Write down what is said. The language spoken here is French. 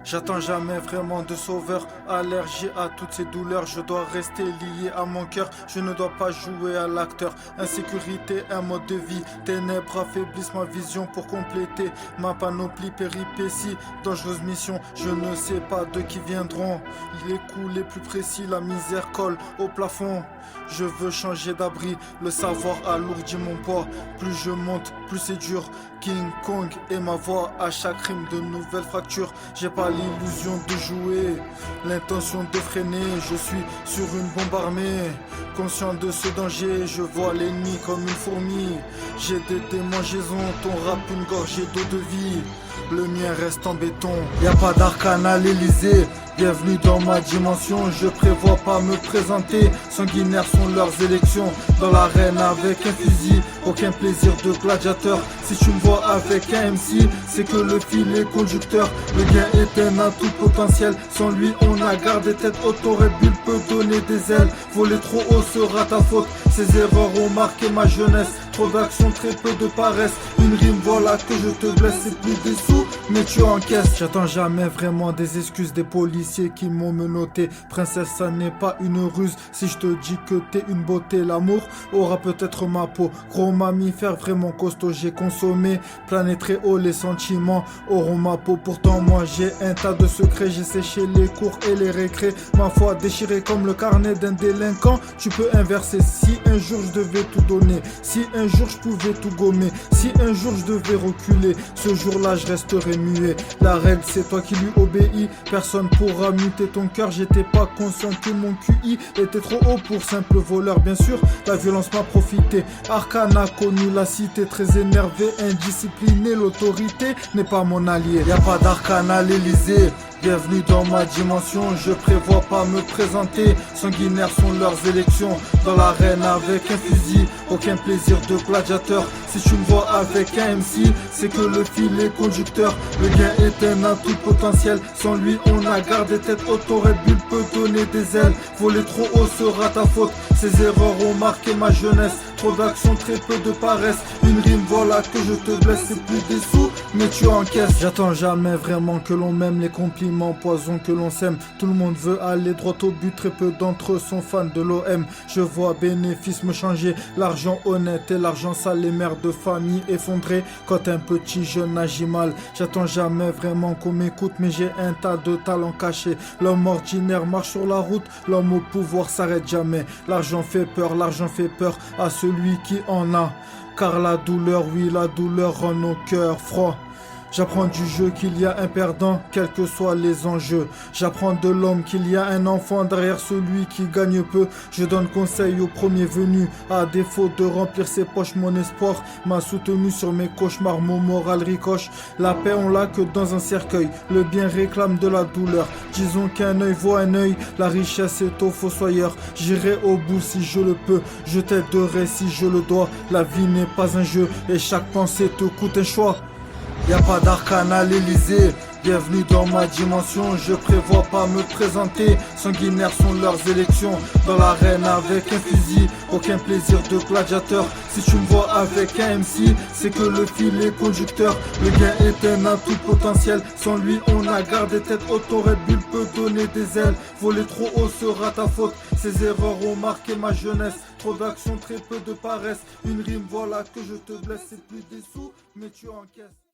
J'attends jamais vraiment de sauveur. Allergie à toutes ces douleurs, je dois rester lié à mon cœur. Je ne dois pas jouer à l'acteur. Insécurité, un mode de vie. Ténèbres affaiblissent ma vision pour compléter ma panoplie péripéties. Dangereuse mission, je ne sais pas de qui viendront les coups les plus précis. La misère colle au plafond. Je veux changer d'abri, le savoir alourdit mon poids. Plus je monte, plus c'est dur. King Kong et ma voix, à chaque rime de nouvelles fractures. J'ai pas l'illusion de jouer, l'intention de freiner. Je suis sur une bombe armée, conscient de ce danger. Je vois l'ennemi comme une fourmi. J'ai des démangeaisons, ton rap une gorgée d'eau de vie. Le mien reste en béton, y a pas d'arcane à l'Elysée. Bienvenue dans ma dimension, je prévois pas me présenter. Sanguinaires sont leurs élections, dans l'arène avec un fusil. Aucun plaisir de gladiateur, si tu me vois avec un MC, c'est que le fil est conducteur. Le gain est un atout potentiel, sans lui on a gardé tête haute. Red Bull peut donner des ailes, voler trop haut sera ta faute. Ces erreurs ont marqué ma jeunesse, trop d'action, très peu de paresse. Une rime voilà que je te blesse, c'est plus des sous, mais tu encaisses. J'attends jamais vraiment des excuses des policiers qui m'ont menotté. Princesse, ça n'est pas une ruse, si je te dis que t'es une beauté. L'amour aura peut-être ma peau, gros mammifère vraiment costaud. J'ai consommé, plané très haut, les sentiments auront ma peau. Pourtant moi j'ai un tas de secrets, j'ai séché les cours et les récrés. Ma foi déchirée comme le carnet d'un délinquant. Tu peux inverser, si un jour je devais tout donner, si un jour je pouvais tout gommer, si un jour je devais reculer, ce jour-là je resterai muet. La règle c'est toi qui lui obéis, personne pourra muter ton cœur. J'étais pas conscient que mon QI était trop haut pour simple voleur. Bien sûr la violence m'a profité, Arcane a connu la cité. Très énervé, indiscipliné, l'autorité n'est pas mon allié. Y a pas d'arcane à l'Elysée. Bienvenue dans ma dimension, je prévois pas me présenter. Sanguinaires sont leurs élections, dans l'arène avec un fusil. Aucun plaisir de gladiateur, si tu me vois avec un MC, c'est que le fil est conducteur. Le gain est un atout potentiel, sans lui on a gardé tête haute. Red Bull peut donner des ailes, voler trop haut sera ta faute. Ces erreurs ont marqué ma jeunesse, trop d'action, très peu de paresse. Une rime voilà que je te blesse, c'est plus des sous, mais tu encaisses. J'attends jamais vraiment que l'on m'aime, les compliments poison que l'on sème. Tout le monde veut aller droit au but, très peu d'entre eux sont fans de l'OM. Je vois bénéfice me changer, l'argent honnête et l'argent sale, les mères de famille effondrées quand un petit jeune agit mal. J'attends jamais vraiment qu'on m'écoute, mais j'ai un tas de talents cachés. L'homme ordinaire marche sur la route, l'homme au pouvoir s'arrête jamais. L'argent fait peur à celui qui en a. Car la douleur, oui la douleur rend nos cœurs froids. J'apprends du jeu qu'il y a un perdant, quels que soient les enjeux. J'apprends de l'homme qu'il y a un enfant derrière celui qui gagne peu. Je donne conseil au premier venu, à défaut de remplir ses poches. Mon espoir m'a soutenu sur mes cauchemars, mon moral ricoche. La paix on l'a que dans un cercueil, le bien réclame de la douleur. Disons qu'un œil vaut un œil, la richesse est au fossoyeur. J'irai au bout si je le peux, je t'aiderai si je le dois. La vie n'est pas un jeu et chaque pensée te coûte un choix. Y a pas d'arcane à l'Elysée. Bienvenue dans ma dimension, je prévois pas me présenter. Sanguinaires sont leurs élections, dans l'arène avec un fusil. Aucun plaisir de gladiateur, si tu me vois avec un MC, c'est que le fil est conducteur. Le gain est un atout potentiel, sans lui on a gardé tête haute. Red Bull peut donner des ailes, voler trop haut sera ta faute. Ces erreurs ont marqué ma jeunesse, trop d'action, très peu de paresse. Une rime voilà que je te blesse, c'est plus des sous, mais tu encaisses.